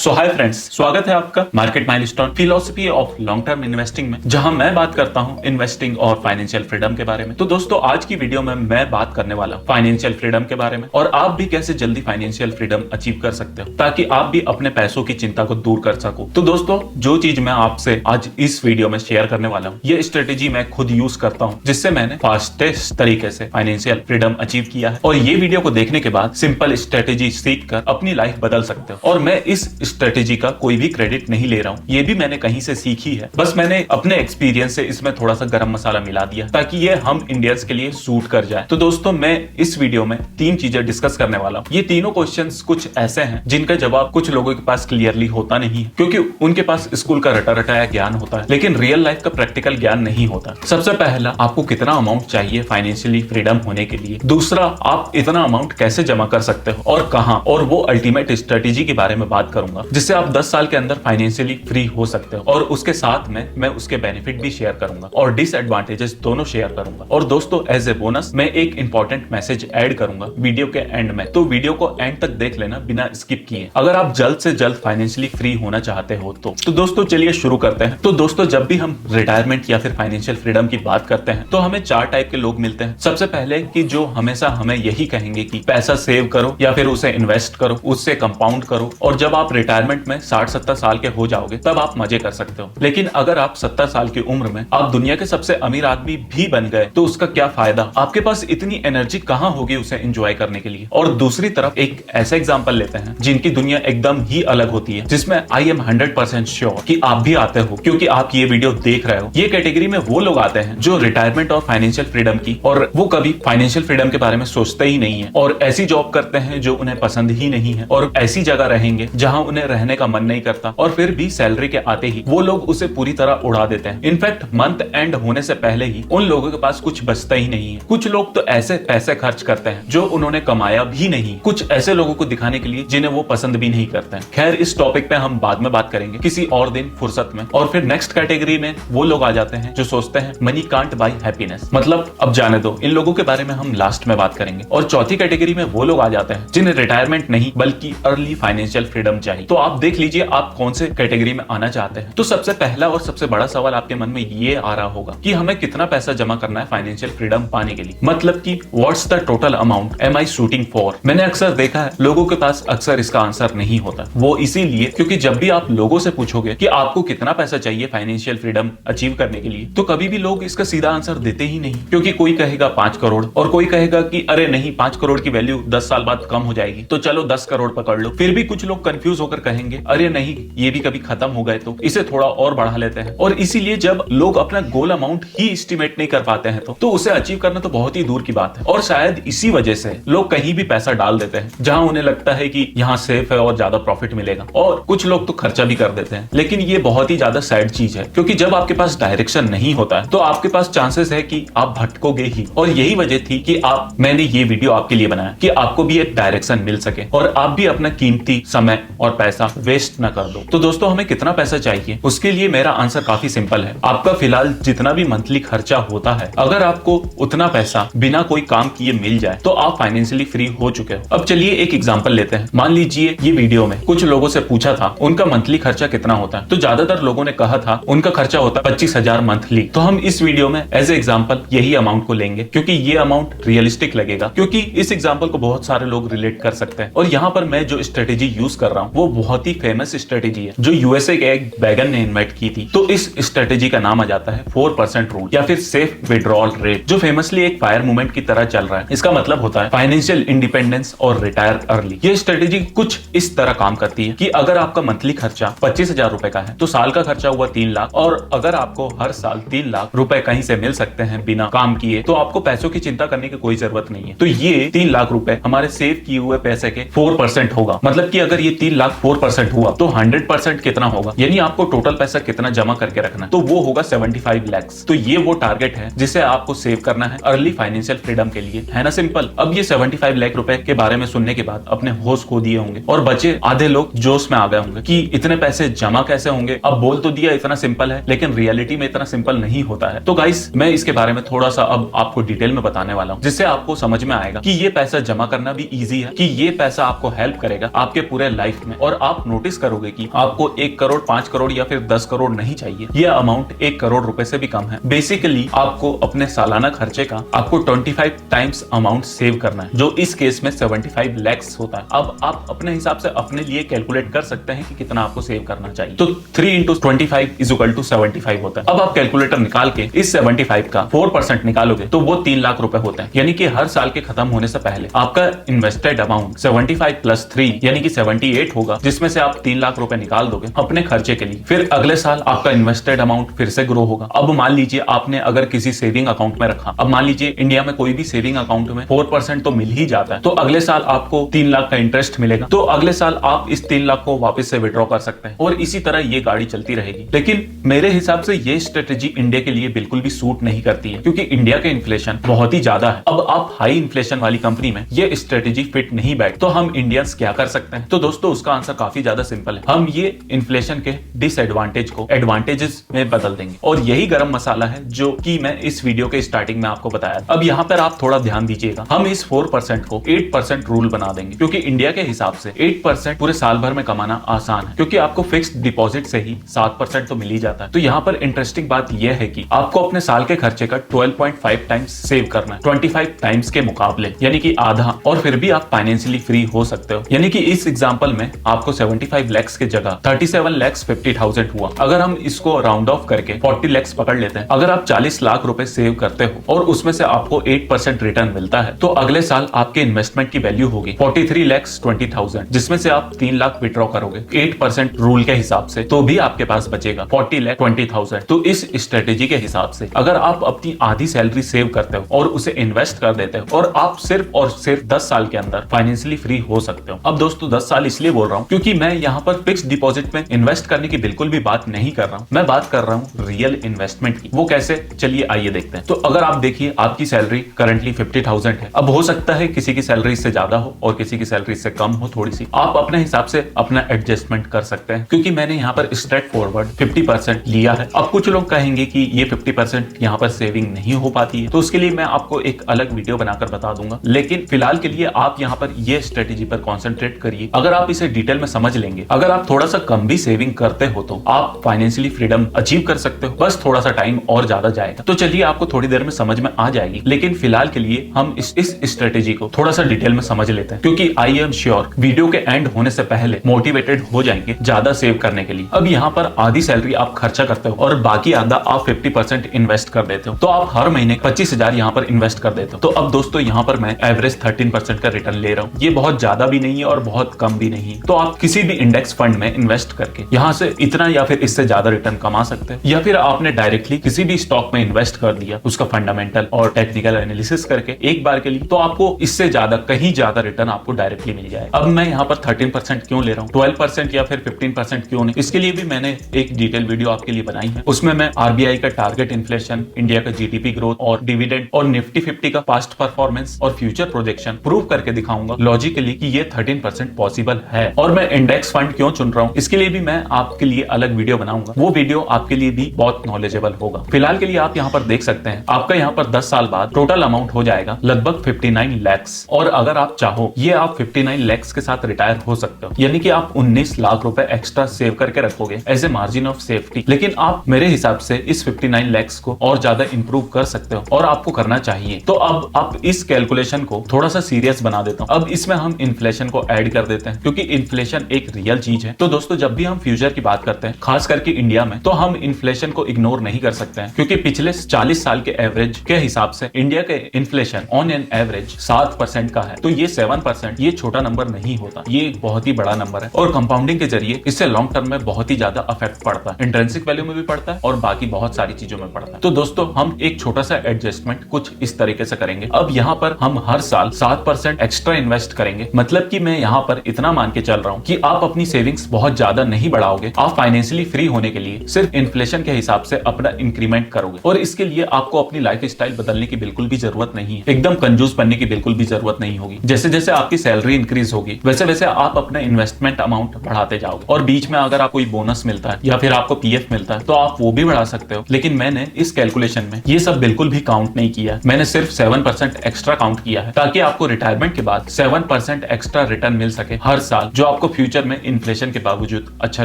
सो hi friends, स्वागत है आपका market milestone philosophy of long term investing में, जहां मैं बात करता हूं इन्वेस्टिंग और फाइनेंशियल फ्रीडम के बारे में। तो दोस्तों, आज की वीडियो में मैं बात करने वाला हूं फाइनेंशियल फ्रीडम के बारे में और आप भी कैसे जल्दी फाइनेंशियल फ्रीडम अचीव कर सकते हो ताकि आप भी अपने पैसों की चिंता को दूर कर सको। तो दोस्तों, जो चीज मैं आपसे आज इस वीडियो में शेयर करने वाला हूँ, ये स्ट्रेटेजी मैं खुद यूज करता हूँ, जिससे मैंने फास्टेस्ट तरीके से फाइनेंशियल फ्रीडम अचीव किया है। और ये वीडियो को देखने के बाद सिंपल स्ट्रेटेजी सीख कर अपनी लाइफ बदल सकते हो। और मैं इस स्ट्रेटेजी का कोई भी क्रेडिट नहीं ले रहा हूँ, ये भी मैंने कहीं से सीखी है। बस मैंने अपने एक्सपीरियंस से इसमें थोड़ा सा गरम मसाला मिला दिया ताकि ये हम इंडियंस के लिए सूट कर जाए। तो दोस्तों, मैं इस वीडियो में 3 चीजें डिस्कस करने वाला हूँ। ये तीनों क्वेश्चंस कुछ ऐसे हैं जिनका जवाब कुछ लोगों के पास क्लियरली होता नहीं है, क्योंकि उनके पास स्कूल का रटा रटाया ज्ञान होता है लेकिन रियल लाइफ का प्रैक्टिकल ज्ञान नहीं होता। सबसे पहला, आपको कितना अमाउंट चाहिए फाइनेंशियली फ्रीडम होने के लिए। दूसरा, आप इतना अमाउंट कैसे जमा कर सकते हो और कहां, और वो अल्टीमेट स्ट्रेटेजी के बारे में बात करूंगा जिससे आप 10 साल के अंदर फाइनेंशियली फ्री हो सकते हो। और उसके साथ में मैं उसके बेनिफिट भी शेयर करूंगा और डिसएडवांटेजेस दोनों शेयर करूंगा। और दोस्तों, एज ए बोनस मैं एक इंपॉर्टेंट मैसेज ऐड करूंगा वीडियो के एंड में, तो वीडियो को एंड तक देख लेना बिना स्किप किए, अगर आप जल्द से जल्द फाइनेंशियली फ्री होना चाहते हो तो दोस्तों, चलिए शुरू करते हैं। तो दोस्तों, जब भी हम रिटायरमेंट या फिर फाइनेंशियल फ्रीडम की बात करते हैं तो हमें 4 टाइप के लोग मिलते हैं। सबसे पहले कि जो हमेशा हमें यही कहेंगे कि पैसा सेव करो या फिर उसे इन्वेस्ट करो, उससे कंपाउंड करो, और जब आप रिटायरमेंट में 60-70 साल के हो जाओगे तब आप मजे कर सकते हो। लेकिन अगर आप 70 साल की उम्र में आप दुनिया के सबसे अमीर आदमी भी बन गए तो उसका क्या फायदा? आपके पास इतनी एनर्जी कहां होगी उसे एंजॉय करने के लिए। और दूसरी तरफ एक ऐसा एग्जांपल लेते हैं जिनकी दुनिया एकदम ही अलग होती है, जिसमें आई एम 100% श्योर कि आप भी आते हो, क्योंकि आप ये वीडियो देख रहे हो। ये कैटेगरी में वो लोग आते हैं जो रिटायरमेंट और फाइनेंशियल फ्रीडम की, और वो कभी फाइनेंशियल फ्रीडम के बारे में सोचते ही नहीं है, और ऐसी जॉब करते हैं जो उन्हें पसंद ही नहीं है, और ऐसी जगह रहेंगे जहां उन्हें रहने का मन नहीं करता, और फिर भी सैलरी के आते ही वो लोग उसे पूरी तरह उड़ा देते हैं। इनफैक्ट मंथ एंड होने से पहले ही उन लोगों के पास कुछ बचता ही नहीं है। कुछ लोग तो ऐसे पैसे खर्च करते हैं जो उन्होंने कमाया भी नहीं, कुछ ऐसे लोगों को दिखाने के लिए जिन्हें वो पसंद भी नहीं करते हैं। खैर, इस टॉपिक पे हम बाद में बात करेंगे किसी और दिन फुर्सत में। और फिर नेक्स्ट कैटेगरी में वो लोग आ जाते हैं जो सोचते हैं मनी कांट बाय हैप्पीनेस, मतलब अब जाने दो, इन लोगों के बारे में हम लास्ट में बात करेंगे। और चौथी कैटेगरी में वो लोग आ जाते हैं जिन्हें रिटायरमेंट नहीं बल्कि अर्ली फाइनेंशियल फ्रीडम चाहिए। तो आप देख लीजिए आप कौन से कैटेगरी में आना चाहते हैं। तो सबसे पहला और सबसे बड़ा सवाल आपके मन में ये आ रहा होगा कि हमें कितना पैसा जमा करना है फाइनेंशियल फ्रीडम पाने के लिए, मतलब कि what's the total amount am I shooting for. मैंने अक्सर देखा है लोगों के पास अक्सर इसका आंसर नहीं होता। वो इसीलिए क्योंकि जब भी आप लोगों से पूछोगे कि आपको कितना पैसा चाहिए फाइनेंशियल फ्रीडम अचीव करने के लिए, तो कभी भी लोग इसका सीधा आंसर देते ही नहीं, क्योंकि कोई कहेगा 5 करोड़ और कोई कहेगा कि अरे नहीं, 5 करोड़ की वैल्यू 10 साल बाद कम हो जाएगी, तो चलो 10 करोड़ पकड़ लो। फिर भी कुछ लोग कंफ्यूज होकर कहेंगे अरे नहीं, ये भी कभी खत्म हो गए तो इसे थोड़ा और बढ़ा लेते हैं। और इसीलिए जब लोग अपना गोल अमाउंट ही एस्टिमेट नहीं कर पाते हैं तो उसे अचीव करना तो बहुत ही दूर की बात है। और शायद इसी वजह से लोग कहीं भी पैसा डाल देते हैं जहां उन्हें लगता है कि यहाँ सेफ है और ज्यादा प्रॉफिट मिलेगा, और कुछ लोग तो खर्चा भी कर देते हैं। लेकिन ये बहुत ही ज्यादा सैड चीज है, क्योंकि जब आपके पास डायरेक्शन नहीं होता है तो आपके पास चांसेस है कि आप भटकोगे ही। और यही वजह थी कि मैंने ये वीडियो आपके लिए बनाया कि आपको भी एक डायरेक्शन मिल सके और आप भी अपना कीमती समय और पैसा वेस्ट ना कर दो। तो दोस्तों, हमें कितना पैसा चाहिए? उसके लिए मेरा आंसर काफी सिंपल है। आपका फिलहाल जितना भी मंथली खर्चा होता है, अगर आपको उतना पैसा बिना कोई काम किए मिल जाए तो आप फाइनेंशियली फ्री हो चुके हो। अब चलिए एक एग्जांपल लेते हैं। मान लीजिए ये वीडियो में कुछ लोगों से पूछा था उनका मंथली खर्चा कितना होता है, तो ज्यादातर लोगों ने कहा था उनका खर्चा होता है 25,000 मंथली। तो हम इस वीडियो में एज ए एग्जांपल यही अमाउंट को लेंगे, क्योंकि ये अमाउंट रियलिस्टिक लगेगा, क्योंकि इस एग्जांपल को बहुत सारे लोग रिलेट कर सकते हैं। और यहाँ पर मैं जो स्ट्रेटेजी यूज कर रहा हूँ वो बहुत ही फेमस स्ट्रेटेजी है जो यूएसए के एक बैगन ने इन्वेंट की थी। तो इस स्ट्रेटेजी का नाम आ जाता है 4% रूल या फिर सेफ विड्रॉल रेट, जो फेमसली एक फायर मूवमेंट की तरह चल रहा है। इसका मतलब होता है फाइनेंशियल इंडिपेंडेंस और रिटायर अर्ली। ये स्ट्रेटेजी कुछ इस तरह काम करती है कि अगर आपका मंथली खर्चा 25,000 रुपए का है तो साल का खर्चा हुआ 3 लाख, और अगर आपको हर साल 3 लाख रुपए कहीं से मिल सकते हैं बिना काम किए, तो आपको पैसों की चिंता करने की कोई जरूरत नहीं है। तो ये 3 लाख रुपए हमारे सेव किए हुए पैसे के 4% होगा। मतलब कि अगर ये 3 लाख 4% हुआ तो 100% कितना होगा, यानी आपको टोटल पैसा कितना जमा करके रखना, तो वो होगा 75 लाख। तो ये वो टारगेट है जिसे आपको सेव करना है अर्ली फाइनेंशियल फ्रीडम के लिए, है ना सिंपल। अब ये 75 लाख रुपए के बारे में सुनने के बाद अपने होश खो दिए होंगे और बचे आधे लोग जोश में आ गए होंगे कि इतने पैसे जमा कैसे होंगे। अब बोल तो दिया इतना सिंपल है, लेकिन रियलिटी में इतना सिंपल नहीं होता है। तो गाइस, मैं इसके बारे में थोड़ा सा अब आपको डिटेल में बताने वाला हूँ, जिससे आपको समझ में आएगा कि ये पैसा जमा करना भी इजी है, कि ये पैसा आपको हेल्प करेगा आपके पूरे लाइफ में, और और आप नोटिस करोगे कि आपको 1 करोड़ 5 करोड़ या फिर 10 करोड़ नहीं चाहिए। यह अमाउंट 1 करोड़ रुपए से भी कम है। बेसिकली आपको अपने सालाना खर्चे का आपको 25 टाइम्स अमाउंट सेव करना है, जो इस केस में 75 lakhs होता है। अब आप अपने हिसाब से अपने लिए कैलकुलेट कर सकते हैं कि कितना आपको सेव करना चाहिए। तो 3 × 25 = 75 होता है। अब आप कैलकुलेटर निकाल के इस 75 का 4% निकालोगे तो वो 3 लाख रुपए होते हैं। यानी कि हर साल के खत्म होने से पहले आपका इन्वेस्टेड अमाउंट 75 + 3 यानी कि 78 होगा, जिसमें से आप 3 लाख रुपए निकाल दोगे अपने खर्चे के लिए। फिर अगले साल आपका इन्वेस्टेड अमाउंट फिर से ग्रो होगा। अब मान लीजिए आपने अगर किसी सेविंग अकाउंट में रखा, अब मान लीजिए इंडिया में कोई भी सेविंग अकाउंट में 4% तो मिल ही जाता है, तो अगले साल आपको 3 लाख का इंटरेस्ट मिलेगा। तो अगले साल आप इस 3 लाख को वापस से विड्रॉ कर सकते हैं और इसी तरह ये गाड़ी चलती रहेगी। लेकिन मेरे हिसाब से ये स्ट्रेटेजी इंडिया के लिए बिल्कुल भी सूट नहीं करती है, क्योंकि इंडिया के इन्फ्लेशन बहुत ही ज्यादा है। अब आप हाई इन्फ्लेशन वाली कंपनी में ये स्ट्रेटेजी फिट नहीं बैठ, तो हम इंडियंस क्या कर सकते हैं? तो दोस्तों उसका आंसर काफी ज्यादा सिंपल है। हम ये इन्फ्लेशन के डिसएडवांटेज को एडवांटेजेस में बदल देंगे, और यही गरम मसाला है जो कि मैं इस वीडियो के स्टार्टिंग में आपको बताया। अब यहाँ पर आप थोड़ा ध्यान दीजिएगा, हम इस 4% को 8% रूल बना देंगे, क्योंकि इंडिया के हिसाब से 8% पूरे साल भर में कमाना आसान है, क्योंकि आपको फिक्स्ड डिपॉजिट से ही 7% तो मिल ही जाता है। तो यहाँ पर इंटरेस्टिंग बात यह है कि आपको अपने साल के खर्चे का 12.5 टाइम्स सेव करना है 25 टाइम्स के मुकाबले, यानी कि आधा, और फिर भी आप फाइनेंशियली फ्री हो सकते हो। यानी कि इस एग्जांपल में आपको 75 lakhs की जगह 37,50,000 हुआ। अगर हम इसको राउंड ऑफ करके 40 lakhs पकड़ लेते हैं, अगर आप 40 लाख रुपए सेव करते हो और उसमें से आपको 8% रिटर्न मिलता है, तो अगले साल आपके इन्वेस्टमेंट की वैल्यू होगी 43,20,000, जिसमें से आप 3 लाख विड्रॉ करोगे 8% रूल के हिसाब से, तो भी आपके पास बचेगा 40,20,000। तो इस स्ट्रेटेजी के हिसाब से अगर आप अपनी आधी सैलरी सेव करते हो और उसे इन्वेस्ट कर देते हो, और आप सिर्फ और सिर्फ 10 साल के अंदर फाइनेंशियली फ्री हो सकते हो। अब दोस्तों 10 साल इसलिए बोल रहा हूँ क्योंकि मैं यहाँ पर फिक्स डिपॉजिट में इन्वेस्ट करने की बिल्कुल भी बात नहीं कर रहा हूँ, मैं बात कर रहा हूँ रियल इन्वेस्टमेंट की। वो कैसे, चलिए आइए देखते हैं। तो अगर आप देखिए आपकी सैलरी करंटली 50,000 है। अब हो सकता है किसी की सैलरी इससे ज्यादा हो और किसी की सैलरी इससे कम हो थोड़ी सी, आप अपने हिसाब से अपना एडजस्टमेंट कर सकते हैं, क्योंकि मैंने यहाँ पर स्ट्रेट फॉरवर्ड 50% लिया है। अब कुछ लोग कहेंगे कि ये 50% यहाँ पर सेविंग नहीं हो पाती है, तो उसके लिए मैं आपको एक अलग वीडियो बनाकर बता दूंगा। लेकिन फिलहाल के लिए आप यहाँ पर ये स्ट्रेटेजी पर कॉन्सेंट्रेट करिए। अगर आप इसे डिटेल में समझ लेंगे, अगर आप थोड़ा सा कम भी सेविंग करते हो, तो आप फाइनेंशियली फ्रीडम अचीव कर सकते हो। बस थोड़ा सा टाइम और ज्यादा जाएगा, तो चलिए आपको थोड़ी देर में समझ में आ जाएगी। लेकिन फिलहाल के लिए हम इस स्ट्रेटेजी को थोड़ा सा डिटेल में समझ लेते हैं, क्योंकि आई एम श्योर वीडियो के एंड होने से पहले मोटिवेटेड हो जाएंगे ज्यादा सेव करने के लिए। अब यहाँ पर आधी सैलरी आप खर्चा करते हो और बाकी आधा आप 50% इन्वेस्ट कर देते हो, तो आप हर महीने 25,000 यहाँ पर इन्वेस्ट कर देते हो। तो अब दोस्तों यहाँ पर मैं एवरेज 13% का रिटर्न ले रहा हूँ। ये बहुत ज्यादा भी नहीं है और बहुत कम भी नहीं है। तो आप किसी भी इंडेक्स फंड में इन्वेस्ट करके यहाँ से इतना या फिर इससे ज्यादा रिटर्न कमा सकते हैं, या फिर आपने डायरेक्टली किसी भी स्टॉक में इन्वेस्ट कर दिया, उसका फंडामेंटल और टेक्निकल एनालिसिस करके एक बार के लिए, तो आपको इससे ज्यादा कहीं ज्यादा रिटर्न आपको डायरेक्टली मिल जाए। अब मैं यहाँ पर 13% क्यों ले रहा हूँ, 12% या फिर 15% क्यों नहीं, इसके लिए भी मैंने एक डिटेल वीडियो आपके लिए बनाई है। उसमें मैं आरबीआई का टारगेट इन्फ्लेशन, इंडिया का जीडीपी ग्रोथ और डिविडेंड और निफ्टी 50 का पास्ट परफॉर्मेंस और फ्यूचर प्रोजेक्शन प्रूव करके दिखाऊंगा लॉजिकली कि ये 13% पॉसिबल है। और मैं इंडेक्स फंड क्यों चुन रहा हूँ, इसके लिए भी मैं आपके लिए अलग वीडियो बनाऊंगा। वो वीडियो आपके लिए भी बहुत नॉलेजेबल होगा। फिलहाल के लिए आप यहाँ पर देख सकते हैं, आपका यहाँ पर 10 साल बाद टोटल अमाउंट हो जाएगा लगभग 59 lakhs, और अगर आप चाहो ये आप 59 lakhs के साथ रिटायर हो सकते हो, यानी कि आप 19 लाख रुपए एक्स्ट्रा सेव करके रखोगे as a margin of safety. लेकिन आप मेरे हिसाब से इस 59 lakhs को और ज्यादा इंप्रूव कर सकते हो, और आपको करना चाहिए। तो अब आप इस कैलकुलेशन को थोड़ा सा सीरियस बना देता हूं। अब इसमें हम इन्फ्लेशन को ऐड कर देते हैं, क्योंकि इन्फ्लेशन एक रियल चीज है। तो दोस्तों जब भी हम फ्यूचर की बात करते हैं, खास करके इंडिया में, तो हम इन्फ्लेशन को इग्नोर नहीं कर सकते हैं, क्योंकि पिछले 40 साल के एवरेज के हिसाब से इंडिया के इन्फ्लेशन ऑन एन एवरेज 7% का है। तो ये 7% ये छोटा नंबर नहीं होता, ये एक बहुत ही बड़ा नंबर है, और कंपाउंडिंग के जरिए इससे लॉन्ग टर्म में बहुत ही ज्यादा अफेक्ट पड़ता है, इंट्रिंसिक वैल्यू में भी पड़ता है और बाकी बहुत सारी चीजों में पड़ता है। तो दोस्तों हम एक छोटा सा एडजस्टमेंट कुछ इस तरीके से करेंगे। अब यहाँ पर हम हर साल 7% एक्स्ट्रा इन्वेस्ट करेंगे, मतलब कि मैं यहाँ पर इतना मान के चल रहा हूँ कि आप अपनी सेविंग्स बहुत ज्यादा नहीं बढ़ाओगे, आप फाइनेंशियली फ्री होने के लिए सिर्फ इन्फ्लेशन के हिसाब से अपना इंक्रीमेंट करोगे, और इसके लिए आपको अपनी लाइफ स्टाइल बदलने की बिल्कुल भी जरूरत नहीं है, एकदम कंजूस बनने की बिल्कुल भी जरूरत नहीं होगी। जैसे जैसे आपकी सैलरी इंक्रीज होगी वैसे वैसे आप अपना इन्वेस्टमेंट अमाउंट बढ़ाते जाओगे, और बीच में अगर आपको कोई बोनस मिलता है या फिर आपको पीएफ मिलता है तो आप वो भी बढ़ा सकते हो। लेकिन मैंने इस कैलकुलेशन में ये सब बिल्कुल भी काउंट नहीं किया, मैंने सिर्फ 7% एक्स्ट्रा काउंट किया है, ताकि आपको रिटायरमेंट के बाद 7% एक्स्ट्रा रिटर्न मिल सके हर साल, जो आपको आपको फ्यूचर में इन्फ्लेशन के बावजूद अच्छा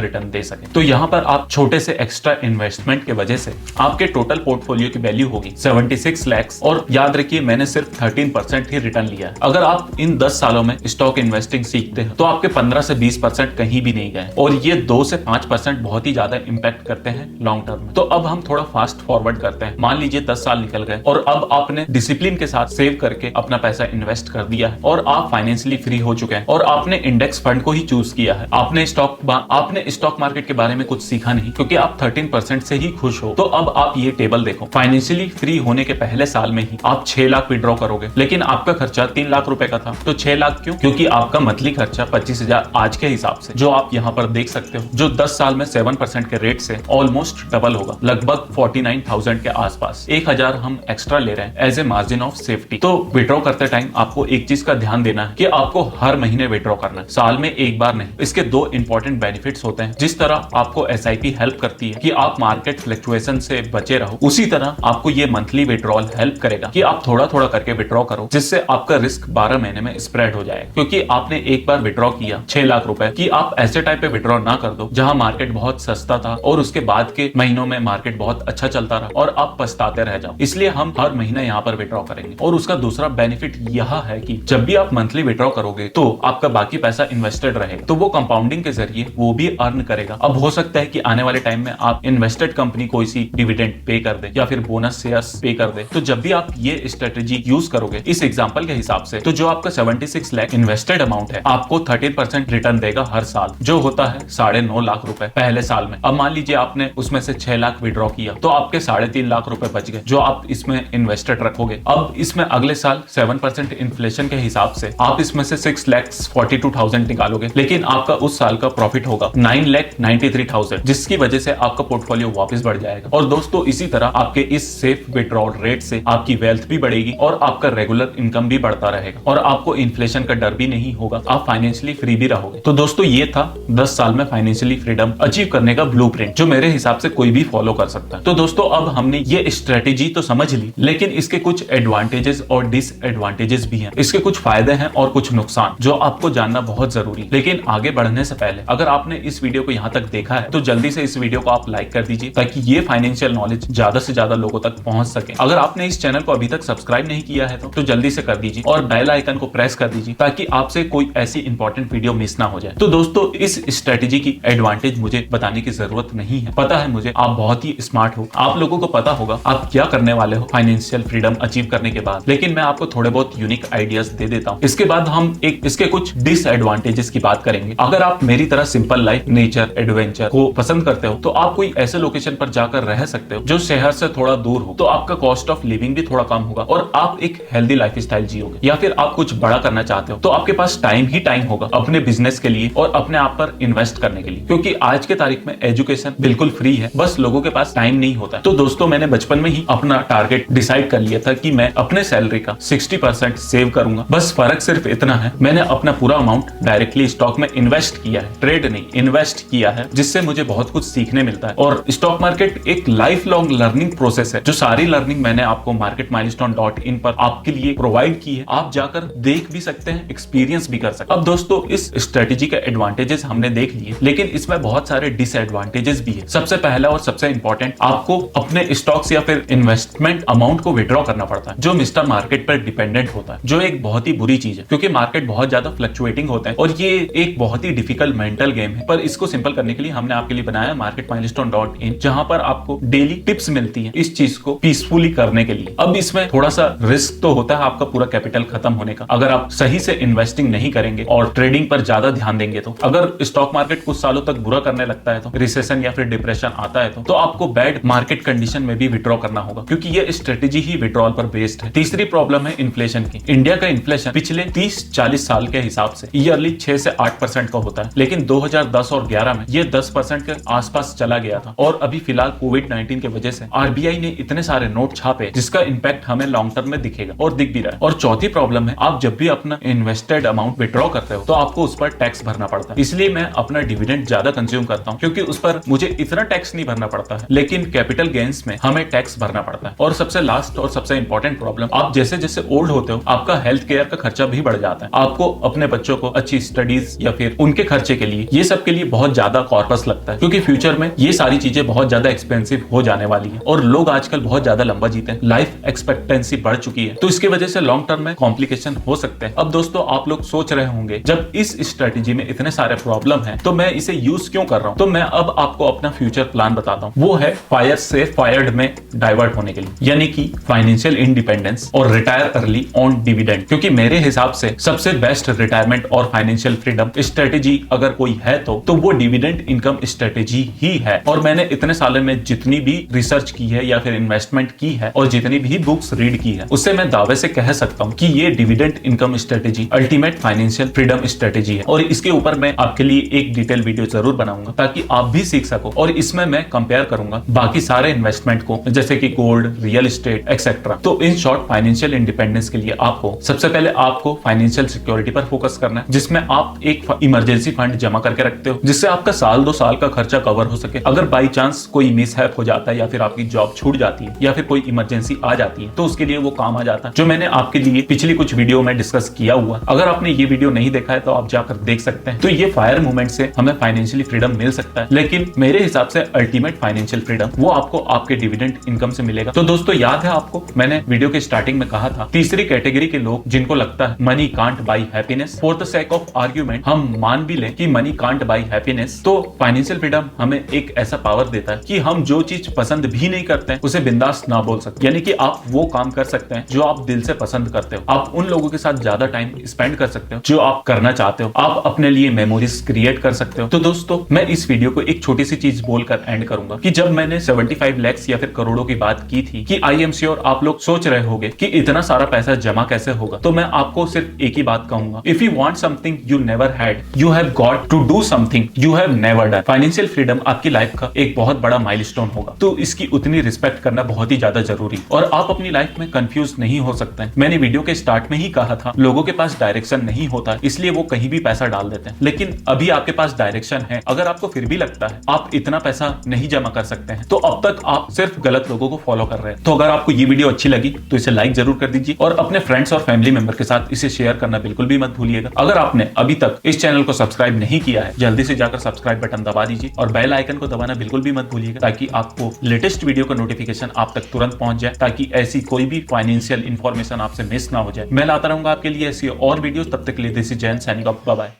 रिटर्न दे सके। तो यहाँ पर आप छोटे से एक्स्ट्रा इन्वेस्टमेंट के वजह से आपके टोटल पोर्टफोलियो की वैल्यू होगी 76 लाख, और याद रखिए मैंने सिर्फ 13% ही रिटर्न लिया है। अगर आप इन 10 सालों में स्टॉक इन्वेस्टिंग सीखते हैं तो आपके 15 से 20% कहीं भी नहीं गए, और ये 2 से 5% बहुत ही ज्यादा इंपैक्ट करते हैं लॉन्ग टर्म में। तो अब हम थोड़ा फास्ट फॉरवर्ड करते हैं। मान लीजिए 10 साल निकल गए और अब आपने डिसिप्लिन के साथ सेव करके अपना पैसा इन्वेस्ट कर दिया है और आप फाइनेंशियली फ्री हो चुके हैं, और आपने इंडेक्स फंड को ही चूज किया है। आपने स्टॉक मार्केट के बारे में कुछ सीखा नहीं क्योंकि आप 13% से ही खुश हो। तो अब आप ये टेबल देखो, फाइनेंशियली फ्री होने के पहले साल में ही आप 6 लाख विड्रॉ करोगे, लेकिन आपका खर्चा 3 लाख रुपए का था। तो 6 लाख क्यों? क्योंकि आपका मंथली खर्चा 25,000 आज के हिसाब से, जो आप यहाँ पर देख सकते हो, जो 10 साल में 7% के रेट से ऑलमोस्ट डबल होगा, लगभग 49,000 के आसपास। 1,000 हम एक्स्ट्रा ले रहे हैं as a margin of safety. तो विड्रॉ करते टाइम आपको एक चीज का ध्यान देना है कि आपको हर महीने विड्रॉ करना है, साल में एक बार नहीं। इसके 2 इंपॉर्टेंट बेनिफिट्स होते हैं। जिस तरह आपको SIP हेल्प करती है कि आप मार्केट फ्लक्चुएशन से बचे रहो, उसी तरह आपको ये मंथली विड्रॉल हेल्प करेगा कि आप थोड़ा थोड़ा करके विड्रॉ करो, जिससे आपका रिस्क 12 महीने में स्प्रेड हो जाएगा। क्योंकि आपने एक बार विड्रॉ किया 6 लाख रुपए कि आप ऐसे टाइप पे विड्रॉ ना कर दो जहां मार्केट बहुत सस्ता था और उसके बाद के महीनों में मार्केट बहुत अच्छा चलता रहा और आप पछताते रह जाओ। इसलिए हम हर महीने यहाँ पर विड्रॉ करेंगे। और उसका दूसरा बेनिफिट यह है कि जब भी आप मंथली विड्रॉ करोगे तो आपका बाकी पैसा इन्वेस्टेड रहेगा, तो वो कंपाउंडिंग के जरिए वो भी अर्न करेगा। अब हो सकता है कि आने वाले टाइम में आप इन्वेस्टेड कंपनी कोई सी डिविडेंड पे कर दे या फिर बोनस शेयर्स पे कर दे। तो जब भी आप ये स्ट्रेटेजी यूज करोगे, इस एग्जांपल के हिसाब से, तो जो आपका 76 लाख इन्वेस्टेड अमाउंट है आपको 13% रिटर्न देगा हर साल, जो होता है 9.5 लाख रुपए पहले साल में। अब मान लीजिए आपने उसमें से 6 लाख विड्रॉ किया तो आपके 3.5 लाख रुपए बच गए जो आप इसमें इन्वेस्टेड रखोगे। अब इसमें अगले साल 7% इन्फ्लेशन के हिसाब से आप इसमें से 6,42,000 निकालोगे, लेकिन आपका उस साल का प्रॉफिट होगा 9,93,000, जिसकी वजह से आपका पोर्टफोलियो वापस बढ़ जाएगा। और दोस्तों इसी तरह आपके इस सेफ विड्रॉल रेट से आपकी वेल्थ भी बढ़ेगी और आपका रेगुलर इनकम भी बढ़ता रहेगा और आपको इन्फ्लेशन का डर भी नहीं होगा, आप फाइनेंशियली फ्री भी रहोगे। तो दोस्तों ये था 10 साल में फाइनेंशियली फ्रीडम अचीव करने का ब्लूप्रिंट, जो मेरे हिसाब से कोई भी फॉलो कर सकता है। तो दोस्तों अब हमने ये स्ट्रेटेजी तो समझ ली, लेकिन इसके कुछ एडवांटेजेस और डिसएडवांटेजेस भी हैं। इसके कुछ फायदे हैं और कुछ नुकसान, जो आपको जानना बहुत जरूरी है। लेकिन आगे बढ़ने से पहले अगर आपने इस वीडियो को यहाँ तक देखा है तो जल्दी से इस वीडियो को आप लाइक कर दीजिए ताकि ये फाइनेंशियल नॉलेज ज्यादा से ज्यादा लोगों तक पहुंच सके। अगर आपने इस चैनल को अभी तक सब्सक्राइब नहीं किया है तो जल्दी से कर दीजिए और बेल आइकन को प्रेस कर दीजिए ताकि आपसे कोई ऐसी इंपॉर्टेंट वीडियो मिस ना हो जाए। तो दोस्तों इस स्ट्रेटेजी की एडवांटेज मुझे बताने की जरूरत नहीं है, पता है मुझे, आप बहुत ही स्मार्ट हो, आप लोगों को पता होगा आप क्या करने वाले हो फाइनेंशियल फ्रीडम अचीव करने के बाद। लेकिन मैं आपको थोड़े बहुत यूनिक आइडियाज दे देता हूँ। इसके बाद हम इसके कुछ डिसएडवांटेजेस की बात करेंगे। अगर आप मेरी तरह सिंपल लाइफ, नेचर, एडवेंचर को पसंद करते हो तो आप कोई ऐसे लोकेशन पर जाकर रह सकते हो जो शहर से थोड़ा दूर हो, तो आपका कॉस्ट ऑफ लिविंग भी थोड़ा कम होगा और आप एक हेल्दी लाइफस्टाइल जियोगे। या फिर आप कुछ बड़ा करना चाहते हो तो आपके पास टाइम ही टाइम होगा अपने बिजनेस के लिए और अपने आप पर इन्वेस्ट करने के लिए, क्योंकि आज के तारीख में एजुकेशन बिल्कुल फ्री है, बस लोगों के पास टाइम नहीं होता। तो दोस्तों मैंने बचपन में ही अपना टारगेट डिसाइड कर लिया था कि मैं अपने सैलरी का 60% सेव करूंगा। बस फर्क सिर्फ इतना है, मैंने अपना पूरा अमाउंट डायरेक्टली स्टॉक में इन्वेस्ट किया है, ट्रेड नहीं, इन्वेस्ट किया है, जिससे मुझे बहुत कुछ सीखने मिलता है। और स्टॉक मार्केट एक लाइफ लॉन्ग लर्निंग प्रोसेस है, जो सारी लर्निंग मैंने आपको marketmilestone.in पर आपके लिए प्रोवाइड की है। आप जाकर देख भी सकते हैं, एक्सपीरियंस भी कर सकते हैं। अब दोस्तों इस स्ट्रेटेजी के एडवांटेजेस हमने देख लिए, लेकिन इसमें बहुत सारे डिसएडवांटेजेस भी है। सबसे पहला और सबसे इंपॉर्टेंट, आपको अपने स्टॉक्स या फिर इन्वेस्टमेंट अमाउंट को विड्रॉ करना पड़ता है, जो मिस्टर मार्केट पर डिपेंडेंट होता है, जो एक बहुत ही बुरी चीज है, क्योंकि मार्केट बहुत ज्यादा फ्लक्चुएटिंग होता है और ये एक बहुत ही डिफिकल्ट मेंटल गेम है। पर इसको सिंपल करने के लिए हमने आपके लिए बनाया marketmilestone.in, जहां पर आपको डेली टिप्स मिलती है इस चीज को पीसफुली करने के लिए। अब इसमें थोड़ा सा रिस्क तो होता है आपका पूरा कैपिटल खत्म होने का, अगर आप सही से इन्वेस्टिंग नहीं करेंगे और ट्रेडिंग पर ज्यादा ध्यान देंगे तो। अगर स्टॉक मार्केट कुछ सालों तक बुरा करने लगता है तो, रिसेशन या फिर डिप्रेशन आता है तो आपको बैड मार्केट कंडीशन में भी विड्रॉ करना होगा, क्योंकि ये स्ट्रेटेजी ही विड्रॉल पर बेस्ड है। तीसरी प्रॉब्लम है इन्फ्लेशन की। इंडिया का इन्फ्लेशन पिछले 30-40 साल के हिसाब से ईयरली 6 से 8% का होता है, लेकिन 2010 और 11 में ये 10% के आसपास चला गया था। और अभी फिलहाल कोविड-19 की वजह से आरबीआई ने इतने सारे नोट छापे जिसका इंपैक्ट हमें लॉन्ग टर्म में दिखेगा और दिख भी रहा है। और चौथी प्रॉब्लम है, आप जब भी अपना इन्वेस्टेड अमाउंट विड्रॉ करते हो तो आपको उस पर टैक्स भरना पड़ता है। इसलिए मैं अपना डिविडेंड ज्यादा कंज्यूम करता हूँ, क्योंकि उस पर मुझे इतना टैक्स नहीं भरना पड़ता है, लेकिन कैपिटल गेन्स में हमें टैक्स भरना पड़ता है। और सबसे लास्ट और सबसे इंपॉर्टेंट प्रॉब्लम, आप जैसे जैसे ओल्ड होते हो आपका हेल्थ केयर का खर्चा भी बढ़ जाता है। आपको अपने बच्चों को अच्छी स्टडीज फीस या फिर उनके खर्चे के लिए, ये सब के लिए बहुत ज्यादा कॉर्पस लगता है, क्योंकि फ्यूचर में ये सारी चीजें बहुत ज्यादा एक्सपेंसिव हो जाने वाली है और लोग आजकल बहुत ज्यादा लंबा जीते हैं, लाइफ एक्सपेक्टेंसी बढ़ चुकी है, तो इसकी वजह से लॉन्ग टर्म में कॉम्प्लिकेशन हो सकते हैं। अब दोस्तों आप लोग सोच रहे होंगे जब इस स्ट्रेटेजी में इतने सारे प्रॉब्लम है तो मैं इसे यूज क्यों कर रहा हूं। तो मैं अब आपको अपना फ्यूचर प्लान बताता हूं, वो है फायर से फायर्ड में डाइवर्ट होने के लिए, यानी कि फाइनेंशियल इंडिपेंडेंस और रिटायर अर्ली ऑन डिविडेंड। क्योंकि मेरे हिसाब से सबसे बेस्ट रिटायरमेंट और फाइनेंशियल फ्रीडम स्ट्रेटेजी अगर कोई है तो वो डिविडेंड इनकम स्ट्रेटेजी ही है। और मैंने इतने सालों में जितनी भी रिसर्च की है या फिर इन्वेस्टमेंट की है और जितनी भी बुक्स रीड की है, उससे मैं दावे से कह सकता हूं कि ये dividend income strategy ultimate financial freedom strategy है। और इसके ऊपर मैं आपके लिए एक डिटेल वीडियो जरूर बनाऊंगा ताकि आप भी सीख सको, और इसमें मैं कंपेयर करूंगा बाकी सारे इन्वेस्टमेंट को, जैसे कि गोल्ड, रियल एस्टेट एक्सेट्रा। तो इन शॉर्ट फाइनेंशियल इंडिपेंडेंस के लिए आपको सबसे पहले आपको फाइनेंशियल सिक्योरिटी पर फोकस करना है, जिसमें आप एक इमरजेंसी फंड जमा करके रखते हो, जिससे आपका साल 2 साल का खर्चा कवर हो सके। अगर बाई चांस कोई मिसहैप हो जाता है या फिर आपकी जॉब छूट जाती है या फिर कोई इमरजेंसी आ जाती है तो उसके लिए वो काम आ जाता है, जो मैंने आपके लिए पिछली कुछ वीडियो में डिस्कस किया हुआ। अगर आपने ये वीडियो नहीं देखा है तो आप जाकर देख सकते हैं। तो ये फायर मूवमेंट से हमें फाइनेंशियली फ्रीडम मिल सकता है, लेकिन मेरे हिसाब से अल्टीमेट फाइनेंशियल फ्रीडम वो आपको आपके डिविडेंड इनकम से मिलेगा। तो दोस्तों याद है आपको, मैंने वीडियो के स्टार्टिंग में कहा था तीसरी कैटेगरी के लोग जिनको लगता है money can't by happiness, for the sake of argument हम मान भी लें कि मनी कांट बाई हैप्पीनेस, तो फाइनेंशियल फ्रीडम हमें एक ऐसा पावर देता है कि हम जो चीज पसंद भी नहीं करते हैं उसे बिंदास ना बोल सकते, यानी कि आप वो काम कर सकते हैं जो आप दिल से पसंद करते हो, आप उन लोगों के साथ ज्यादा टाइम स्पेंड कर सकते हो जो आप करना चाहते हो, आप अपने लिए मेमोरीज क्रिएट कर सकते हो। तो दोस्तों मैं इस वीडियो को एक छोटी सी चीज बोलकर एंड करूंगा कि जब मैंने 75 लाख या फिर करोड़ों की बात की थी कि आई एम श्योर आप लोग सोच रहे होंगे कि इतना सारा पैसा जमा कैसे होगा, तो मैं आपको सिर्फ एक ही बात कहूंगा, if you want something you never had, you have got to do something you have never done. Financial freedom आपकी लाइफ का एक बहुत बड़ा माइलस्टोन होगा, तो इसकी उतनी रिस्पेक्ट करना बहुत ही ज्यादा जरूरी, और आप अपनी लाइफ में कंफ्यूज नहीं हो सकते हैं। मैंने वीडियो के स्टार्ट में ही कहा था लोगों के पास डायरेक्शन नहीं होता, इसलिए वो कहीं भी पैसा डाल देते हैं, लेकिन अभी आपके पास डायरेक्शन है। अगर आपको फिर भी लगता है आप इतना पैसा नहीं जमा कर सकते हैं, तो अब तक आप सिर्फ गलत लोगों को फॉलो कर रहे हैं। तो अगर आपको ये वीडियो अच्छी लगी तो इसे लाइक जरूर कर दीजिए और अपने फ्रेंड्स और फैमिली मेंबर के साथ इसे शेयर करना बिल्कुल भी मत भूलिएगा। अगर आपने अभी तक इस चैनल को सब्सक्राइब नहीं किया है, जल्दी से जाकर सब्सक्राइब बटन दबा दीजिए और बेल आइकन को दबाना बिल्कुल भी मत भूलिएगा, ताकि आपको लेटेस्ट वीडियो का नोटिफिकेशन आप तक तुरंत पहुंच जाए, ताकि ऐसी कोई भी फाइनेंशियल इंफॉर्मेशन आपसे मिस ना हो जाए। मैं लाता रहूंगा आपके लिए ऐसी और वीडियो, तब तक के लिए this is Jain signing off, bye bye.